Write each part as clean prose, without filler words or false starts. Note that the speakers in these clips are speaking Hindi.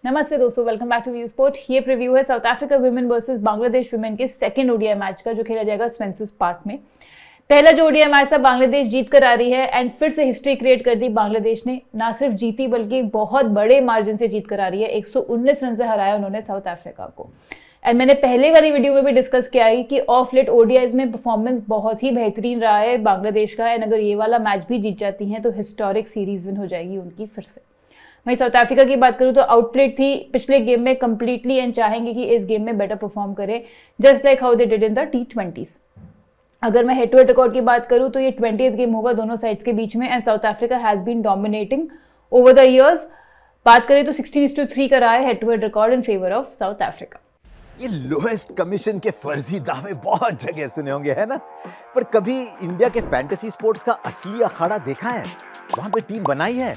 नमस्ते दोस्तों, welcome back to View Sport. ये प्रीव्यू है South Africa women versus Bangladesh women के सेकंड ओडीआई मैच का, जो खेला जाएगा स्पेंसर्स पार्क में। पहला जो ओडीआई मैच था बांग्लादेश जीत कर आ रही है एंड फिर से हिस्ट्री क्रिएट कर दी बांग्लादेश ने। ना सिर्फ जीती बल्कि बहुत बड़े मार्जिन से जीत कर आ रही है। 119 रन से हराया उन्होंने साउथ अफ्रीका को। एंड मैंने पहले वाली वीडियो में भी डिस्कस किया है कि ऑफ लेट ओडीआईज में परफॉर्मेंस बहुत ही बेहतरीन रहा है बांग्लादेश का। एंड अगर ये वाला मैच भी जीत जाती हैं तो हिस्टोरिक सीरीज विन हो जाएगी उनकी फिर से। वहीं साउथ अफ्रीका की बात करूं तो आउटप्लेड थी पिछले गेम में कंप्लीटली एंड चाहेंगे कि इस गेम में बेटर परफॉर्म करे, just like how they did in the T20s। अगर मैं हेड टू हेड रिकॉर्ड की बात करूं तो ये 20th गेम होगा दोनों साइड्स के बीच में and South Africa has been dominating over the years. बात करें तो 16-3 का रहा है head to head record in favour of South Africa. ये लोएस्ट कमीशन के फर्जी दावे बहुत जगह सुने होंगे, है ना? पर कभी इंडिया के फैंटेसी स्पोर्ट्स का असली अखाड़ा देखा है? वहां पे टीम बनाई है?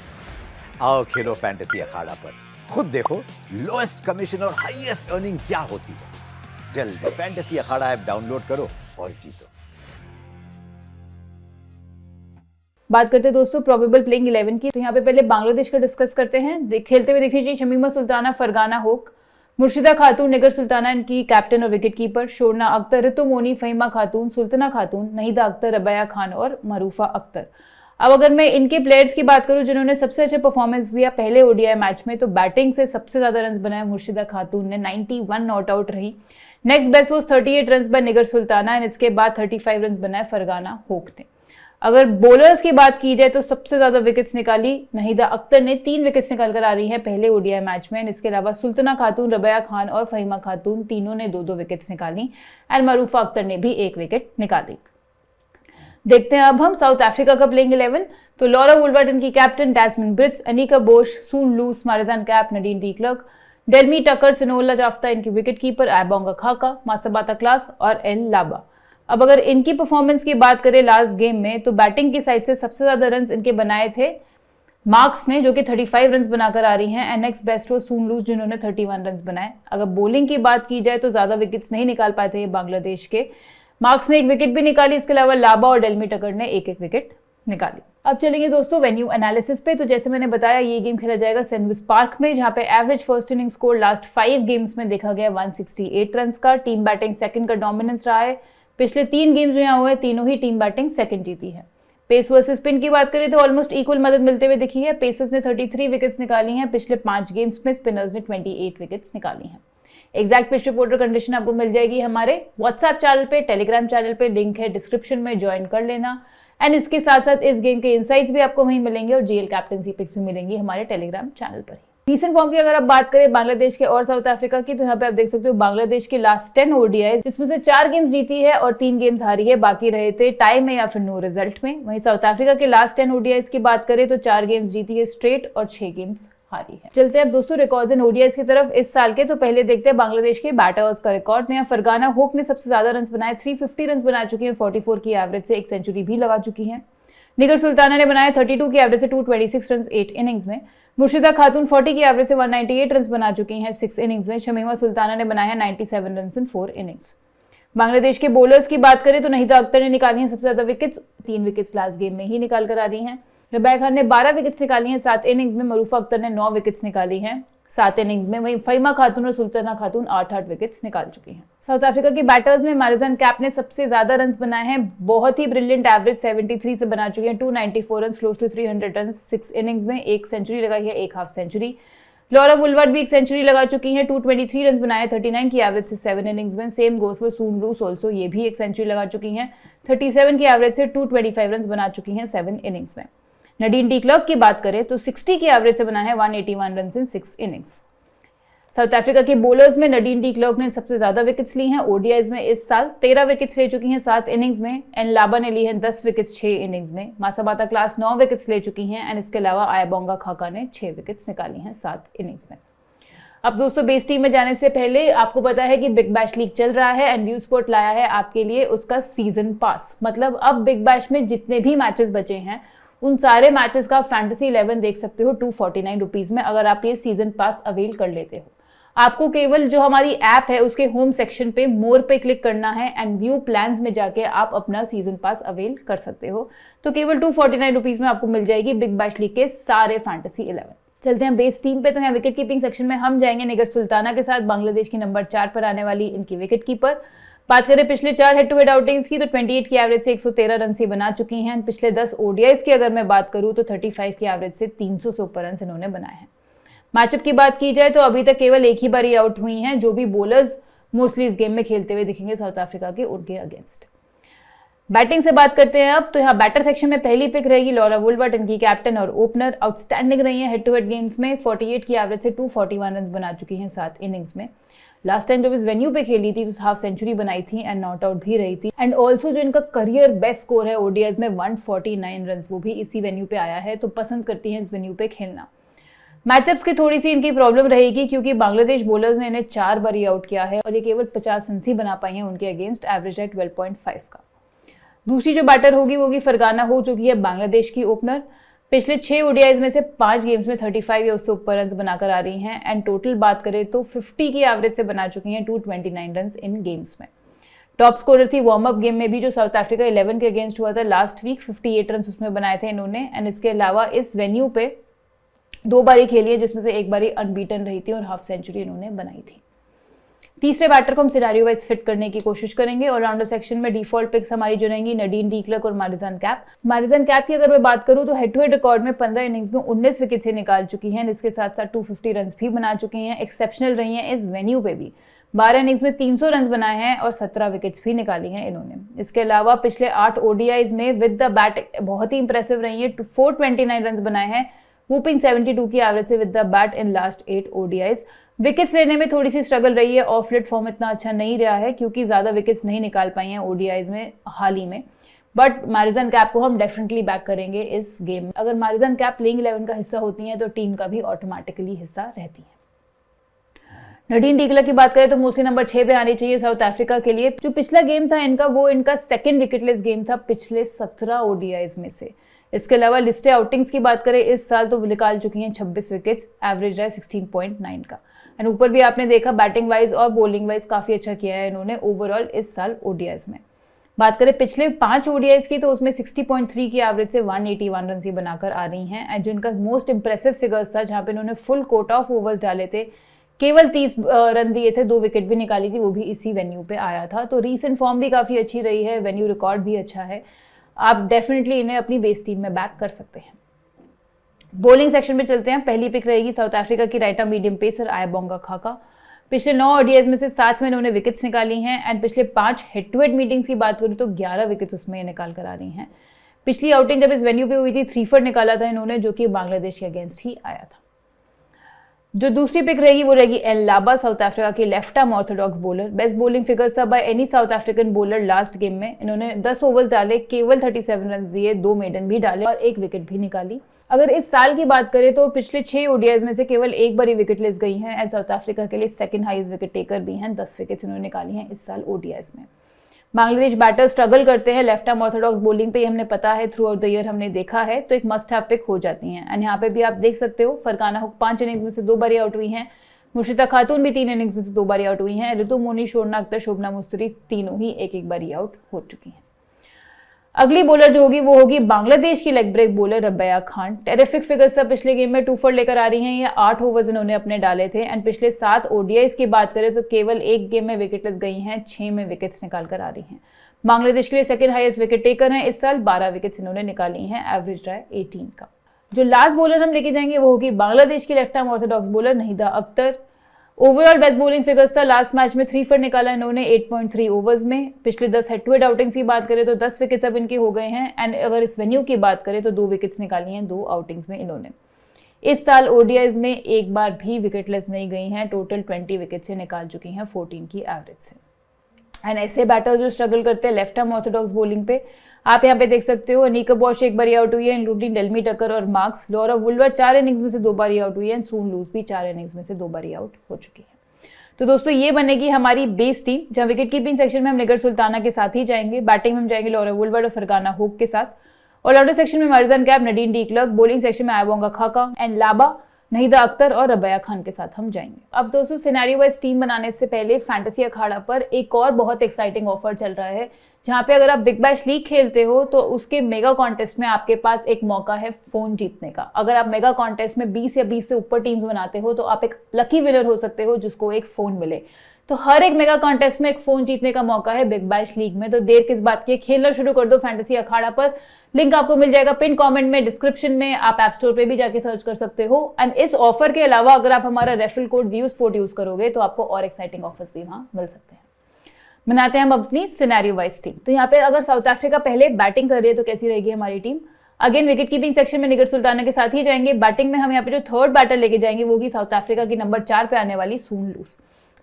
आओ खेलो फैंटेसी अखाड़ा पर, खुद देखो लोएस्ट कमीशन और हाईएस्ट अर्निंग क्या होती है। जल्दी फैंटेसी अखाड़ा ऐप डाउनलोड करो और जीतो। बात करते हैं दोस्तों प्रोबेबल प्लेइंग 11 की, तो यहाँ पे पहले बांग्लादेश का डिस्कस करते हैं। खेलते हुए देख लीजिए शमीमा सुल्ताना, फरगाना होक, मुर्शिदा खातून, निगर सुल्ताना इनकी कैप्टन और विकेट कीपर, शोरना अख्तर, ऋतु मोनी, फहीमा खातून, सुल्ताना खातून, नहीदा अख्तर, रबैया खान और मरूफा अख्तर। अब अगर मैं इनके प्लेयर्स की बात करूं जिन्होंने सबसे अच्छा परफॉर्मेंस दिया पहले ओडीआई मैच में, तो बैटिंग से सबसे ज्यादा रन बनाए मुर्शिदा खातून ने, 91 नॉट आउट रही। Next best was 38 run by nigger Sultana and इसके बाद 35 रन बनाए फरगाना होक ने। अगर बॉलर्स की बात की जाए तो सबसे ज्यादा विकेट्स निकाली नहीदा अख्तर ने, 3 विकेट्स निकाल कर आ रही हैं पहले ओडीआई मैच में। इसके अलावा सुल्ताना खातून, रबैया खान और फहीमा खातून तीनों ने 2-2 विकेट्स निकाली एंड मरूफा अख्तर ने भी 1 विकेट निकाली। देखते हैं अब हम साउथ अफ्रीका का प्लेइंग 11। तो लॉरा वुलवर्ड इनकी captain, Tazmin Brits, Anneke Bosch, Sune Luus, Marizanne Kapp, Nadine de Klerk, Delmi Tucker, Sinalo Jafta इनकी विकेट कीपर, आयबोंगा खाका, मासाबाता क्लास और एल लाबा। अब अगर इनकी परफॉर्मेंस की बात करें लास्ट गेम में, तो बैटिंग की साइड से सबसे ज्यादा रन इनके बनाए थे मार्क्स ने, जो कि 35 रन बनाकर आ रही हैं एंड नेक्स्ट बेस्ट वो सून लूस जिन्होंने 31 रन बनाए। अगर बॉलिंग की बात की जाए तो ज्यादा विकेट्स नहीं निकाल पाए थे ये बांग्लादेश के। मार्क्स ने 1 विकेट भी निकाली, इसके अलावा लाबा और डेल्मी टकर ने 1-1 विकेट निकाली। अब चलेंगे दोस्तों वेन्यू एनालिसिस पे। तो जैसे मैंने बताया ये गेम खेला जाएगा सेनविस पार्क में, जहां पे average first inning score last 5 games में देखा गया 168 रन का। टीम बैटिंग सेकंड का डोमिनेंस रहा है। पिछले 3 गेम्स जो यहाँ हुए तीनों ही टीम बैटिंग सेकंड जीती है। पेस वर्सेस स्पिन की बात करें तो ऑलमोस्ट इक्वल मदद मिलते हुए दिखी है। पेसर्स ने 33 विकेट्स निकाली हैं पिछले 5 गेम्स में, स्पिनर्स ने 28 विकेट्स निकाली हैं। एग्जैक्ट पिच रिपोर्टर कंडीशन आपको मिल जाएगी हमारे व्हाट्सएप चैनल पे, टेलीग्राम चैनल पे, लिंक है डिस्क्रिप्शन में, ज्वाइन कर लेना। एंड इसके साथ साथ इस गेम के इनसाइट्स भी आपको वहीं मिलेंगे और जीएल कैप्टनसी पिक्स भी मिलेंगी हमारे टेलीग्राम चैनल पर ही। रीसेंट फॉर्म की अगर आप बात करें बांग्लादेश के और साउथ अफ्रीका की, तो यहाँ पे आप देख सकते हो बांग्लादेश के लास्ट 10 ओडीआई जिसमें से 4 गेम्स जीती है और 3 गेम्स हारी है, बाकी रहे थे टाई में या फिर नो रिजल्ट में। वहीं साउथ अफ्रीका के लास्ट 10 ओडीआई की बात करें तो 4 गेम्स जीती है स्ट्रेट और 6 गेम्स हारी है। चलते हैं अब दोस्तों रिकॉर्ड्स इन ओडीआईस की तरफ इस साल के। तो पहले देखते हैं बांग्लादेश के बैटर्स का रिकॉर्ड। नया फरगाना होक ने सबसे ज्यादा रन बनाए, 350 रन बना चुकी हैं 44 की एवरेज से, 1 सेंचुरी भी लगा चुकी हैं। निगर सुल्ताना ने बनाया 32 की एवरेज से 226 रन 8 इनिंग्स में। मुर्शिदा खातून 40 की एवरेज से 198 रन बना चुकी हैं 6 इनिंग्स में। शमीमा सुल्ताना ने बनाया 97 रन इन 4 इनिंग्स। बांग्लादेश के बॉलर्स की बात करें तो नहीदा अख्तर ने निकाली हैं सबसे ज्यादा विकेट्स, 3 विकेट्स लास्ट गेम में ही निकाल कर आ रही हैं। रबैया खान ने 12 विकेट्स निकाली हैं 7 इनिंग्स में। मरूफा अख्तर ने 9 विकेट्स निकाली हैं 7 इनिंग्स में। वहीं फहीमा खातून और सुल्ताना खातून 8-8 विकेट्स निकाल चुकी हैं। साउथ अफ्रीका के बैटर्स में मारिजान कैप ने सबसे ज्यादा रन बनाए हैं, बहुत ही ब्रिलियंट एवरेज 73 से बना चुकी हैं, 294 run, close to 300 run 6 innings में, 1 सेंचुरी लगाई है, 1 हाफ सेंचुरी। लॉरा वुलवर्ड भी 1 सेंचुरी लगा चुकी हैं, 223 रन बनाए 39 की एवरेज से 7 इनिंग्स में। Same goes for Sune Luus also, ये भी 1 सेंचुरी लगा चुकी हैं, 37 की एवरेज से 225 रन बना चुकी हैं 7 इनिंग्स में। नडीन डी क्लर्क की बात करें तो 60 की एवरेज से बना है 181 run in 6 innings. South Africa के बॉलर्स में नडीन डी क्लर्क ने सबसे ज्यादा विकेट्स ली हैं ओडीआईज में इस साल, 13 विकेट्स ले चुकी हैं 7 इनिंग्स में। एंड लाबा ने ली हैं 10 विकेट्स 6 इनिंग्स में। मासाबाता क्लास 9 विकेट्स ले चुकी हैं एंड इसके अलावा आयबोंगा खाका ने 6 विकेट्स निकाली हैं 7 इनिंग्स में। अब दोस्तों बेस टीम में जाने से पहले आपको पता है कि बिग बैश लीग चल रहा है एंड व्यू स्पोर्ट लाया है आपके लिए उसका सीजन पास। मतलब अब बिग बैश में जितने भी मैचेस बचे हैं उन सारे मैचेस का फैंटेसी 11 देख सकते हो 249 रुपीज में, अगर आप ये सीजन पास अवेल कर लेते हो। आपको केवल जो हमारी ऐप है उसके होम सेक्शन पे मोर पे क्लिक करना है एंड व्यू प्लान्स में जाके आप अपना सीजन पास अवेल कर सकते हो। तो केवल 249 रुपीज में आपको मिल जाएगी बिग बैश लीग के सारे फैंटेसी 11। चलते हैं बेस टीम पे। तो यहाँ विकेट कीपिंग सेक्शन में हम जाएंगे निगर सुल्ताना के साथ, बांग्लादेश की नंबर 4 पर आने वाली इनकी विकेट कीपर। बात करें पिछले 4 हेड टू हेड आउटिंग्स की तो 28 की एवरेज से 113 रन से बना चुकी हैं। पिछले 10 ओडीआईज की अगर मैं बात करूं तो 35 की एवरेज से 300 से ऊपर रन इन्होंने बनाए हैं। मैचअप की बात की जाए तो अभी तक केवल एक ही बारी आउट हुई हैं, जो भी बॉलर्स मोस्टली इस गेम में खेलते हुए दिखेंगे साउथ अफ्रीका के, उनके अगेंस्ट। बैटिंग से बात करते हैं अब, तो यहाँ बैटर सेक्शन में पहली पिक रहेगी लॉरा वुलवर्ट, इनकी कैप्टन और ओपनर। आउटस्टैंडिंग रही है हेड टू हेड गेम्स में, 48 की एवरेज से 241 रन बना चुकी हैं 7 इनिंग्स में। लास्ट टाइम जब इस वेन्यू पे खेली थी तो हाफ सेंचुरी बनाई थी एंड नॉट आउट भी रही थी। एंड ऑल्सो जो इनका करियर बेस्ट स्कोर है ओडीआईज में 149 रन, वो भी इसी वेन्यू पे आया है, तो पसंद करती हैं इस वेन्यू पे खेलना। मैचअप्स की थोड़ी सी इनकी प्रॉब्लम रहेगी क्योंकि बांग्लादेश बॉलर्स ने इन्हें 4 बारी आउट किया है और ये केवल 50 रन ही बना पाई हैं उनके अगेंस्ट, एवरेज है 12.5 का। दूसरी जो बैटर होगी वो होगी फरगाना हो चुकी है बांग्लादेश की ओपनर। पिछले 6 ओडीआईज में से 5 गेम्स में 35 या उससे ऊपर रन बनाकर आ रही हैं एंड टोटल बात करें तो 50 की एवरेज से बना चुकी हैं 229 रन इन गेम्स में। टॉप स्कोरर थी वार्म अप गेम में भी जो साउथ अफ्रीका 11 के अगेंस्ट हुआ था लास्ट वीक, 58 रन उसमें बनाए थे इन्होंने। एंड इसके अलावा इस वेन्यू पे 2 बारी खेली है जिसमें से 1 बारी अनबीटन रही थी और हाफ सेंचुरी इन्होंने बनाई थी। तीसरे बैटर को हम सिनारियो वाइज फिट करने की कोशिश करेंगे। ऑलराउंडर सेक्शन में डिफॉल्ट पिक्स हमारी जो रहेंगी नडीन डी क्लर्क और मारिजान कैप। मारिजान कैप की अगर मैं बात करूं तो हेड टू हेड रिकॉर्ड में 15 इनिंग्स में 19 विकेट से निकाल चुकी हैं, इसके साथ साथ 250 रन भी बना चुकी हैं। एक्सेप्शनल रही हैं इस वेन्यू पे भी, 12 इनिंग्स में 300 रन बनाए हैं और 17 विकेट्स भी निकाली हैं इन्होंने। इसके अलावा पिछले 8 ओडीआईज में विद द बैट बहुत ही इंप्रेसिव रही है, 429 रन बनाए हैं, वूपिंग 72 की एवरेज से with the bat in last 8 ODIs. Wickets लेने में थोड़ी सी स्ट्रगल रही है, ऑफ लेट फॉर्म इतना अच्छा नहीं रहा है क्योंकि ज़्यादा विकेट्स नहीं निकाल पाई हैं ओडीआईज में हाल ही में। बट मारिजान कैप को हम डेफिनेटली बैक करेंगे इस गेम में। अगर मारिजान कैप प्लेइंग 11 का हिस्सा होती हैं तो टीम का भी ऑटोमेटिकली हिस्सा रहती है। नडीन डी क्लर्क की बात करें तो मोस्टली नंबर 6 पे आनी चाहिए साउथ अफ्रीका के लिए। जो पिछला गेम था इनका वो इनका सेकंड विकेटलेस गेम था पिछले 17 ओडीआईज में से। इसके अलावा लिस्टे आउटिंग्स की बात करें इस साल तो निकाल चुकी हैं 26 विकेट्स, एवरेज है 16.9 का। एंड ऊपर भी आपने देखा बैटिंग वाइज और बॉलिंग वाइज काफ़ी अच्छा किया है इन्होंने ओवरऑल इस साल ओडीआईज में। बात करें पिछले 5 ओडीआईज की तो उसमें 60.3 की एवरेज से 181 रन ही बनाकर आ रही हैं। एंड जो इनका मोस्ट इंप्रेसिव फिगर्स था जहाँ पे इन्होंने फुल कोट ऑफ ओवर्स डाले थे, केवल 30 रन दिए थे, 2 विकेट भी निकाली थी, वो भी इसी वेन्यू पे आया था। तो रीसेंट फॉर्म भी काफ़ी अच्छी रही है, वेन्यू रिकॉर्ड भी अच्छा है, आप डेफिनेटली इन्हें अपनी बेस टीम में बैक कर सकते हैं। बॉलिंग सेक्शन में चलते हैं। पहली पिक रहेगी साउथ अफ्रीका की राइट आर्म मीडियम पेसर आयबोंगा खाका। पिछले 9 ओडीआईज में से 7 में इन्होंने विकेट्स निकाली हैं एंड पिछले 5 हेड टू हेड मीटिंग्स की बात करूँ तो 11 विकेट्स उसमें ये निकाल कर आ रही हैं। पिछली आउटिंग जब इस वेन्यू पे हुई थी 3 फॉर निकाला था इन्होंने, जो कि बांग्लादेश के अगेंस्ट ही आया था। जो दूसरी पिक रहेगी वो रहेगी एल लाबा, साउथ अफ्रीका की left arm orthodox bowler. Best bowling figures था by any South African bowler last game में। इन्होंने 10 ओवर्स डाले, केवल 37 रन दिए, 2 मेडन भी डाले और 1 विकेट भी निकाली। अगर इस साल की बात करें तो पिछले 6 ओडीआईज में से केवल 1 बारी विकेट लेस गई हैं एंड साउथ अफ्रीका के लिए सेकंड हाईएस्ट विकेट टेकर भी हैं, 10 विकेट्स इन्होंने निकाली हैं इस साल ओडीआईज में। बांग्लादेश बैटर स्ट्रगल करते हैं लेफ्ट आर्म ऑर्थोडॉक्स बॉलिंग पे, हमने पता है थ्रू आउट द ईयर हमने देखा है, तो एक मस्ट हैव पिक हो जाती हैं। एंड यहाँ पे भी आप देख सकते हो फरगाना हुक 5 इनिंग्स में से 2 बारी आउट हुई हैं, मुर्शिदा खातून भी 3 इनिंग्स में से 2 बारी आउट हुई हैं, ऋतु मोनी, शोरना अख्तर, शोभना मुस्तरी तीनों ही 1-1 बारी आउट हो चुकी हैं। अगली बॉलर जो होगी वो होगी बांग्लादेश की leg break bowler Rabeya Khan. Terrific figures था पिछले गेम में, 2 फॉर लेकर आ रही हैं, ये 8 ओवर्स इन्होंने अपने डाले थे एंड पिछले 7 ओडीआईज की बात करें तो केवल 1 गेम में विकेटलेस गई हैं, 6 में विकेट्स निकाल कर आ रही हैं। बांग्लादेश के लिए सेकंड हाईएस्ट विकेट टेकर हैं इस साल, 12 विकेट्स इन्होंने निकाली हैं, एवरेज रहा है 18 का। जो लास्ट बॉलर हम लेके जाएंगे वो होगी बांग्लादेश की left arm orthodox bowler Nahida Akhter. Overall best bowling figures था, लास्ट मैच में 3 फॉर निकाला इन्होंने 8.3 ओवर्स में। पिछले 10 हेड टू हेड आउटिंग्स की बात करें तो 10 विकेट्स अब इनके हो गए हैं एंड अगर इस वेन्यू की बात करें तो 2 विकेट्स निकाली हैं 2 आउटिंग्स में इन्होंने। इस साल ओडीआईज में एक बार भी विकेटलेस नहीं गई हैं, टोटल 20 विकेट से निकाल चुकी हैं 14 की एवरेज से। एंड ऐसे बैटर्स जो स्ट्रगल करते हैं लेफ्ट आर्म ऑर्थोडॉक्स बॉलिंग पे, आप यहाँ पे देख सकते हो अनिका बॉश 1 बारी आउट हुई है इंक्लूडिंग डेल्मी टकर और मार्क्स। लॉरा वुलवर्ट 4 इनिंग्स में से 2 बारी आउट हुई है एंड सून लूज भी 4 इनिंग्स में से 2 बारी आउट हो चुकी है। तो दोस्तों ये बनेगी हमारी बेस टीम, जहाँ विकेट कीपिंग सेक्शन में हम निगर सुल्ताना के साथ ही जाएंगे, बैटिंग में हम जाएंगे लॉरा वुलवर्ट और फरगाना हुक के साथ, ऑलराउंडर सेक्शन में Marizanne Kapp, Nadine de Klerk, bowling section में आयबोंगा खाका एंड लाबा, नहीदा अख्तर और रबाया खान के साथ हम जाएंगे। अब दोस्तों सिनेरियो वाइज टीम बनाने से पहले फैंटेसी अखाड़ा पर एक और बहुत एक्साइटिंग ऑफर चल रहा है, जहां पे अगर आप बिग बैश लीग खेलते हो तो उसके मेगा कॉन्टेस्ट में आपके पास एक मौका है फोन जीतने का। अगर आप मेगा कॉन्टेस्ट में 20 या 20 से ऊपर टीम्स बनाते हो तो आप एक लकी विनर हो सकते हो जिसको एक फोन मिले। तो हर एक मेगा कॉन्टेस्ट में एक फोन जीतने का मौका है बिग बैश लीग में। तो देर किस बात की, खेलना शुरू कर दो फैंटेसी अखाड़ा पर। लिंक आपको मिल जाएगा पिन कमेंट में, डिस्क्रिप्शन में, आप ऐप स्टोर पे भी जाके सर्च कर सकते हो। एंड इस ऑफर के अलावा अगर आप हमारा रेफरल कोड व्यूस्पोर्ट यूज करोगे तो आपको और एक्साइटिंग ऑफर्स भी वहां मिल सकते हैं। बनाते हैं हम अपनी सिनेरियो वाइज टीम। तो यहाँ पे अगर साउथ अफ्रीका पहले बैटिंग कर रही है तो कैसी रहेगी हमारी team. Again wicket keeping section में निगर सुल्ताना के साथ ही जाएंगे। बैटिंग में हम यहाँ पे जो थर्ड बैटर लेके जाएंगे वो होगी साउथ अफ्रीका की नंबर 4 पे आने वाली सून लूस।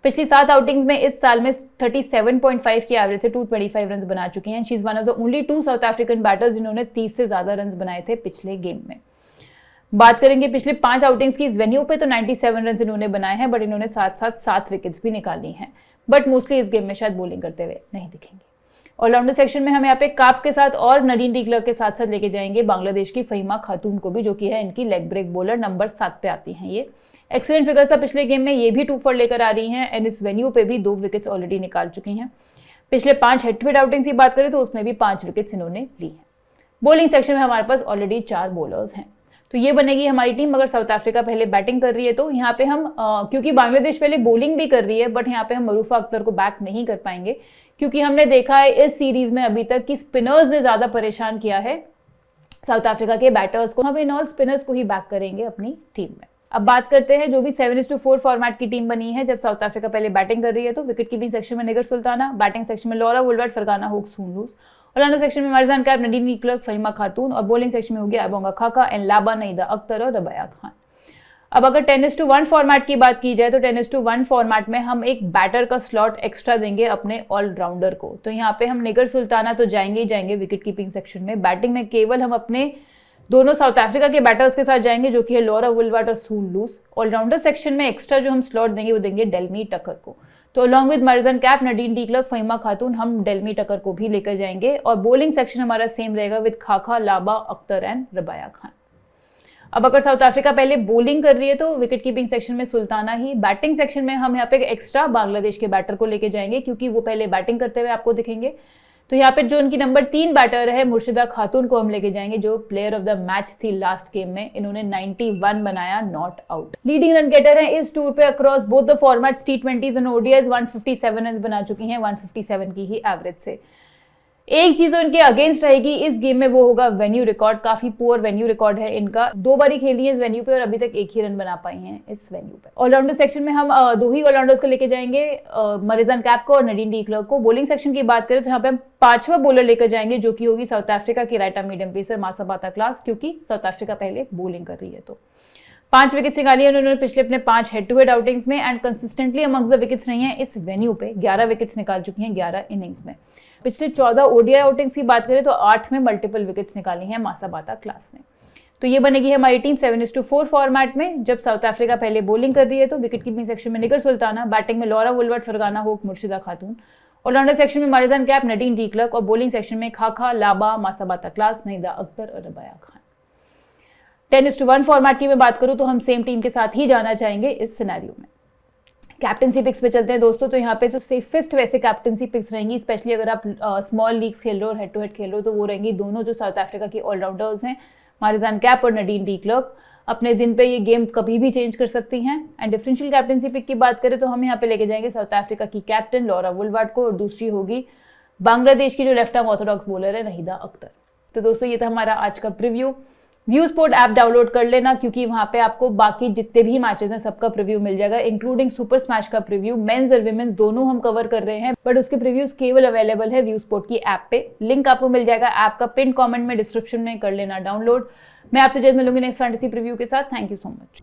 पिछली 7 आउटिंग्स में इस साल में 37.5 की एवरेज से 225 रन बना चुकी हैं। She is one of the only 2 south African batters जिन्होंने 30 से ज्यादा रन बनाए थे पिछले गेम में। बात करेंगे पिछले 5 आउटिंग्स की, इस वेन्यू पे तो 97 रन इन्होंने बनाए हैं, बट इन्होंने साथ साथ 7 विकेट्स भी निकाली हैं। बट मोस्टली इस गेम में शायद बॉलिंग करते हुए नहीं दिखेंगे। ऑलराउंडर सेक्शन में हम यहाँ पे काप के साथ और नडीन डी क्लर्क के साथ साथ लेके जाएंगे बांग्लादेश की फहीमा खातून को भी, जो कि है इनकी लेग ब्रेक बॉलर, नंबर 7 पे आती हैं ये। एक्सीलेंट फिगर्स था पिछले गेम में, ये भी 2 फॉर लेकर आ रही हैं एंड इस वेन्यू पे भी 2 विकेट्स ऑलरेडी निकाल चुकी हैं। पिछले 5 हेड टू हेड आउटिंग्स की बात करें तो उसमें भी 5 विकेट्स इन्होंने ली हैं। बॉलिंग सेक्शन में हमारे पास ऑलरेडी 4 बॉलर्स हैं। तो ये बनेगी हमारी टीम अगर साउथ अफ्रीका पहले बैटिंग कर रही है तो। यहाँ पे हम क्योंकि बांग्लादेश पहले बॉलिंग भी कर रही है, बट यहाँ पे हम मरूफा अख्तर को बैक नहीं कर पाएंगे, क्योंकि हमने देखा है इस सीरीज में अभी तक कि स्पिनर्स ने ज्यादा परेशान किया है साउथ अफ्रीका के बैटर्स को। हम इन ऑल स्पिनर्स को ही बैक करेंगे अपनी टीम में। अब बात करते हैं जो भी 7:4 फॉर्मेट की टीम बनी है जब साउथ अफ्रीका पहले बैटिंग कर रही है तो। विकेट कीपिंग सेक्शन में निगर सुल्ताना, बैटिंग सेक्शन में Laura Wolvaardt, Fargana Hoque, Sune Luus. Allrounder section में Marizanne Kapp, Nadine de Klerk, Fahima Khatun और बॉलिंग सेक्शन में हो गया अबोंगा खाका एंड लाबा, नहीदा अख्तर और रबाया खान। अब अगर 10:1 फॉर्मेट की बात की जाए तो 10:1 फॉर्मेट में हम एक बैटर का स्लॉट एक्स्ट्रा देंगे अपने ऑलराउंडर को। तो यहाँ पे हम निगर सुल्ताना तो जाएंगे ही जाएंगे विकेट कीपिंग सेक्शन में। बैटिंग में केवल हम अपने दोनों साउथ अफ्रीका के बैटर्स के साथ जाएंगे, जो कि है लॉरा वुलवर्ड और सून लूस। ऑलराउंडर सेक्शन में एक्स्ट्रा जो हम स्लॉट देंगे वो देंगे डेल्मी टकर को। तो along with Marizanne Kapp, Nadine de Klerk, Fahima Khatun, हम डेल्मी टकर को भी लेकर जाएंगे। और बॉलिंग सेक्शन हमारा सेम रहेगा with Khaka, Mlaba, Akhtar and रबाया Khan. अब अगर साउथ अफ्रीका पहले बॉलिंग कर रही है तो विकेट कीपिंग सेक्शन में सुल्ताना ही। बैटिंग सेक्शन में हम यहाँ पे एक्स्ट्रा बांग्लादेश के बैटर को लेके जाएंगे, क्योंकि वो पहले बैटिंग करते हुए आपको दिखेंगे। तो यहाँ पे जो उनकी नंबर 3 बैटर है मुर्शिदा खातून को हम लेके जाएंगे, जो प्लेयर ऑफ द मैच थी लास्ट गेम में। इन्होंने 91 बनाया, not out. Leading run getter है इस टूर पे across both the formats, T20s and ODIs। 157 रन बना चुकी हैं 157 की ही एवरेज से। एक चीज उनके अगेंस्ट रहेगी इस गेम में, वो होगा वेन्यू रिकॉर्ड। काफी पुअर वेन्यू रिकॉर्ड है इनका। 2 बारी खेली है इस वेन्यू पे और अभी तक 1 ही रन बना पाई हैं इस वेन्यू पे। ऑलराउंडर सेक्शन में हम 2 ही ऑलराउंडर्स को लेके जाएंगे, मरजान कैप को और नडीन डी क्लर्क को। बॉलिंग सेक्शन की बात करें तो यहाँ पे हम 5वां बॉलर लेकर जाएंगे, जो कि होगी साउथ अफ्रीका की right arm medium pacer Masabata Klaas, क्योंकि साउथ अफ्रीका पहले बॉलिंग कर रही है। तो 5 विकेट्स निकाली है उन्होंने पिछले अपने 5 हेड टू हेड आउटिंग्स में and consistently amongst the wickets नहीं है इस वेन्यू पे। 11 विकेट्स निकाल चुकी हैं 11 इनिंग्स में। पिछले 14 ODI आउटिंग्स की बात करें तो 8 में मल्टीपल विकेट्स निकाली हैं मासाबाता क्लास ने। तो ये बनेगी हमारी टीम 7:4 फॉर्मेट में जब साउथ अफ्रीका पहले बॉलिंग कर रही है तो। विकेट कीपिंग सेक्शन में निगर सुल्ताना, बैटिंग में लॉरा वुलवर्ड, फरगाना होक, मुर्शिदा खातून। ऑलराउंडर सेक्शन में Marizanne Kapp, Nadine de clerk और बॉलिंग सेक्शन में खाका, लाबा, मासाबाता क्लास, नहीदा अख्तर और रबाया खान। 10:1 फॉर्मेट की मैं बात करूं तो हम सेम टीम के साथ ही जाना चाहेंगे इस सिनेरियो में। कैप्टनसी पिक्स पे चलते हैं दोस्तों। तो यहाँ पे जो सेफेस्ट वैसे कैप्टनसी पिक्स रहेंगी, स्पेशली अगर आप स्मॉल लीग्स खेल रहे हो और हेड टू हेड खेल रहे हो, तो वो रहेंगी दोनों जो साउथ अफ्रीका की ऑलराउंडर्स हैं, मरजान कैप और नडीन डी क्लर्क। अपने दिन पे ये गेम कभी भी चेंज कर सकती हैं। एंड डिफरेंशियल कैप्टनसी पिक की बात करें तो हम यहाँ पे लेके जाएंगे साउथ अफ्रीका की कैप्टन लॉरा वुलवर्ड को और दूसरी होगी बांग्लादेश की जो लेफ्ट आर्म ऑर्थोडॉक्स बॉलर है नहीदा अख्तर। तो दोस्तों ये था हमारा आज का प्रीव्यू। व्यूस्पोर्ट ऐप डाउनलोड कर लेना, क्योंकि वहां पे आपको बाकी जितने भी मैचेस हैं सबका प्रीव्यू मिल जाएगा, इंक्लूडिंग सुपर स्मैश का प्रीव्यू। मेंस और विमेंस दोनों हम कवर कर रहे हैं, बट उसके प्रीव्यूज केवल अवेलेबल है व्यूस्पोर्ट की ऐप पे। लिंक आपको मिल जाएगा ऐप का पिन कमेंट में, डिस्क्रिप्शन में, कर लेना डाउनलोड। मैं आपसे जल्द मिलूंगी नेक्स्ट फैंटेसी प्रीव्यू के साथ। Thank you so much.